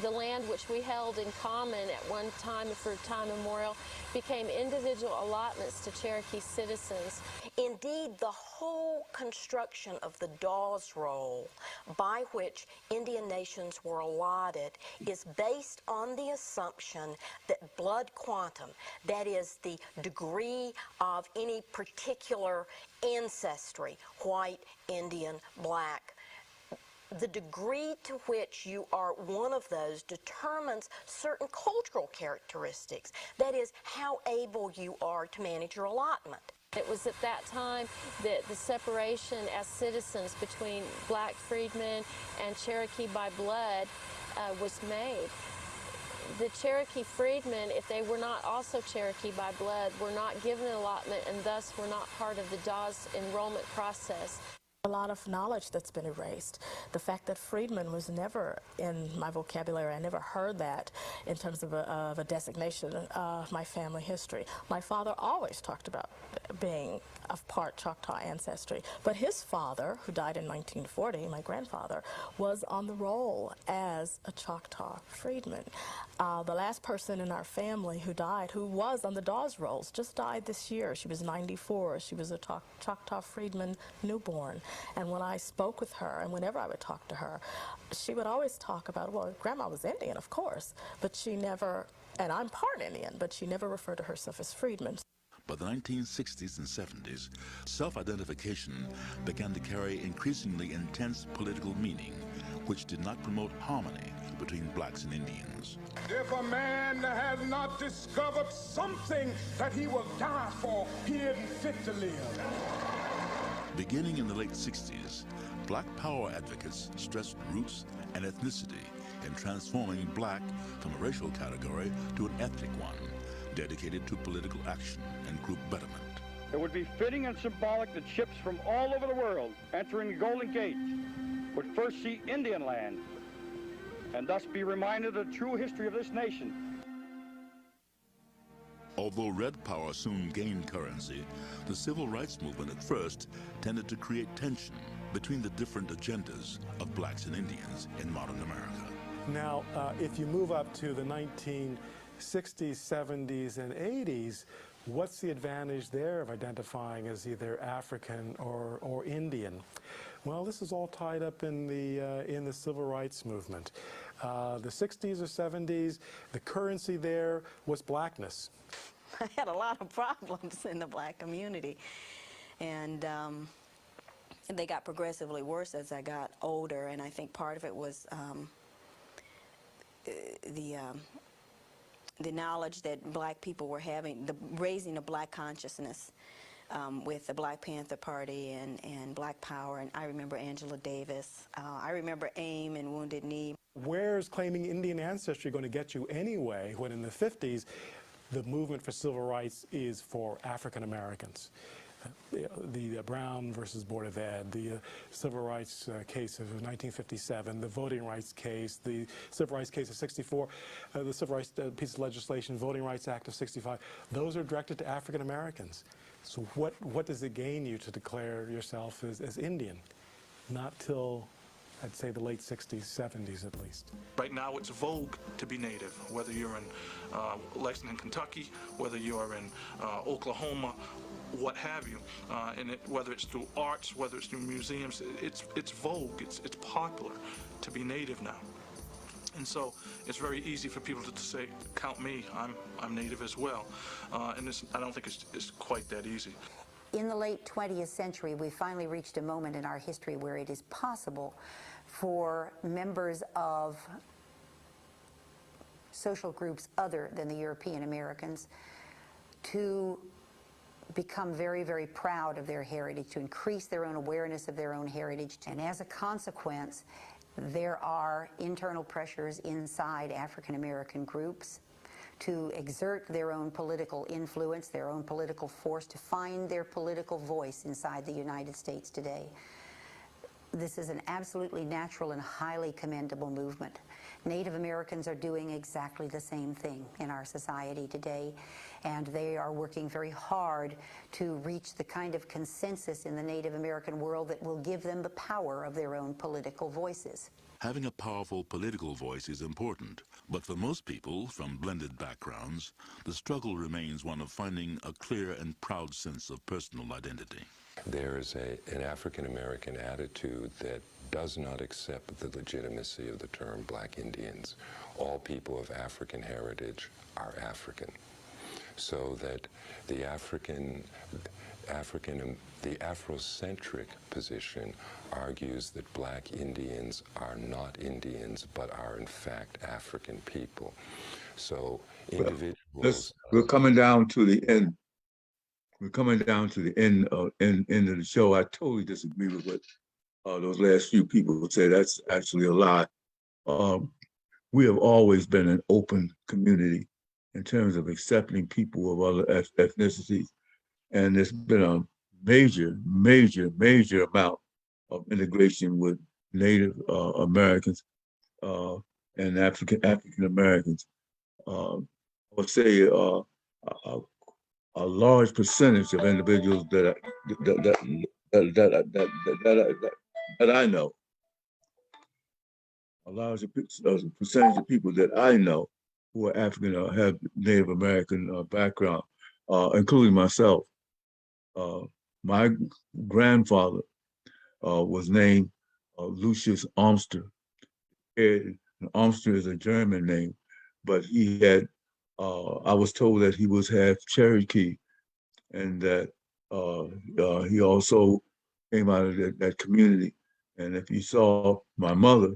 the land which we held in common at one time for time immemorial became individual allotments to Cherokee citizens. Indeed, the whole construction of the Dawes Roll, by which Indian nations were allotted, is based on the assumption that blood quantum, that is the degree of any particular ancestry, white, Indian, black, the degree to which you are one of those determines certain cultural characteristics. That is, how able you are to manage your allotment. It was at that time that the separation as citizens between black freedmen and Cherokee by blood was made. The Cherokee freedmen, if they were not also Cherokee by blood, were not given an allotment and thus were not part of the Dawes enrollment process. A lot of knowledge that's been erased. The fact that freedman was never in my vocabulary, I never heard that in terms of a designation of my family history. My father always talked about being of part Choctaw ancestry, but his father, who died in 1940, my grandfather, was on the roll as a Choctaw freedman. The last person in our family who died, who was on the Dawes rolls, just died this year. She was 94. She was a Choctaw freedman newborn. And when I spoke with her, and whenever I would talk to her, she would always talk about, well, Grandma was Indian, of course, but she never, and I'm part Indian, but she never referred to herself as freedman. By the 1960s and 70s, self-identification began to carry increasingly intense political meaning, which did not promote harmony between blacks and Indians. If a man has not discovered something that he will die for, he isn't fit to live. Beginning in the late 60s, black power advocates stressed roots and ethnicity in transforming black from a racial category to an ethnic one, dedicated to political action and group betterment. It would be fitting and symbolic that ships from all over the world entering the Golden Gate would first see Indian land and thus be reminded of the true history of this nation. Although red power soon gained currency, the civil rights movement at first tended to create tension between the different agendas of blacks and Indians in modern America. Now, if you move up to the 1960s, 70s, and 80s, what's the advantage there of identifying as either African or Indian? Well, this is all tied up in the civil rights movement. The 60s or 70s, the currency there was blackness. I had a lot of problems in the black community, and they got progressively worse as I got older, and I think part of it was the knowledge that black people were having, the raising of black consciousness with the Black Panther Party and Black Power, and I remember Angela Davis. I remember AIM and Wounded Knee. Where's claiming Indian ancestry going to get you anyway, when in the 50s, the movement for civil rights is for African Americans? The Brown versus Board of Ed, the civil rights case of 1957, the voting rights case, the civil rights case of 64, the civil rights piece of legislation, Voting Rights Act of 65, those are directed to African Americans. So what does it gain you to declare yourself as Indian? Not till I'd say the late 60s, 70s at least. Right now, it's vogue to be Native, whether you're in Lexington, Kentucky, whether you're in Oklahoma, what have you, whether it's through arts, whether it's through museums, it's vogue, it's popular to be Native now. And so it's very easy for people to say, count me, I'm Native as well. And I don't think it's quite that easy. In the late 20th century, we finally reached a moment in our history where it is possible for members of social groups other than the European Americans to become very, very proud of their heritage, to increase their own awareness of their own heritage. And as a consequence, there are internal pressures inside African American groups to exert their own political influence, their own political force, to find their political voice inside the United States today. This is an absolutely natural and highly commendable movement. Native Americans are doing exactly the same thing in our society today, and they are working very hard to reach the kind of consensus in the Native American world that will give them the power of their own political voices. Having a powerful political voice is important, but for most people from blended backgrounds, the struggle remains one of finding a clear and proud sense of personal identity. There is an African-American attitude that does not accept the legitimacy of the term Black Indians. All people of African heritage are African. So that the Afrocentric position argues that Black Indians are not Indians, but are in fact African people. So individuals... We're coming down to the end. We're coming down to the end of the show. I totally disagree with what those last few people said. That's actually a lie. We have always been an open community in terms of accepting people of other ethnicities. And there's been a major amount of integration with Native Americans and African Americans. I would say a large percentage of individuals that I know, a large percentage of people that I know who are African or have Native American background, including myself. My grandfather was named Lucius Amster. Amster is a German name, but he had, I was told that he was half Cherokee, and that he also came out of that community. And if you saw my mother,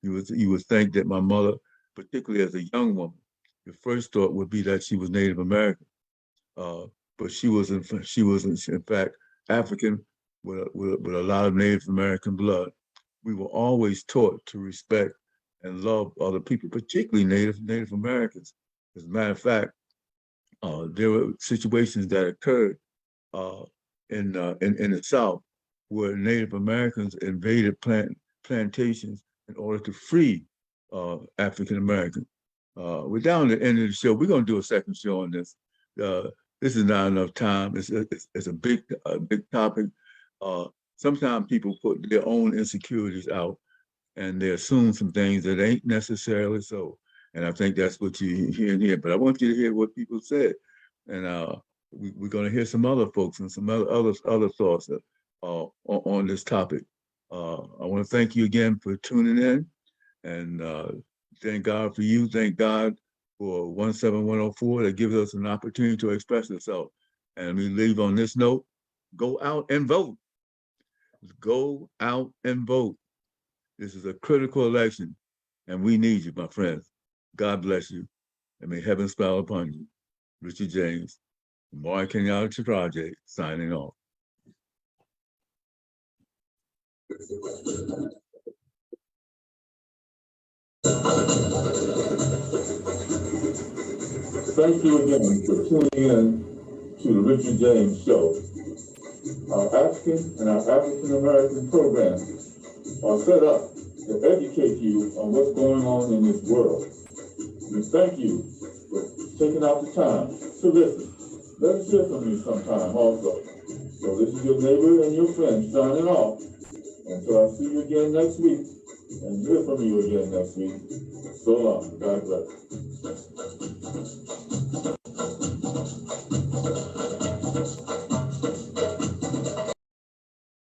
you would think that my mother, particularly as a young woman, your first thought would be that she was Native American, but she was in fact African with a lot of Native American blood. We were always taught to respect and love other people, particularly Native Americans. As a matter of fact, there were situations that occurred in the South where Native Americans invaded plantations in order to free African Americans. We're down to the end of the show. We're going to do a second show on this. This is not enough time. It's a big topic. Sometimes people put their own insecurities out and they assume some things that ain't necessarily so. And I think that's what you hear here. But I want you to hear what people said. And we're going to hear some other folks and some other thoughts on this topic. I want to thank you again for tuning in. And thank God for you. Thank God for 17104 that gives us an opportunity to express ourselves. And we leave on this note, go out and vote. Go out and vote. This is a critical election, and we need you, my friends. God bless you, and may heaven smile upon you. Richard James, Moore Kenyatta Project, signing off. Thank you again for tuning in to the Richard James Show. Our African and our African American programs are set up to educate you on what's going on in this world. And thank you for taking out the time to listen. Let us hear from you sometime also. So this is your neighbor and your friend signing off. Until I see you again next week and hear from you again next week, so long. God bless.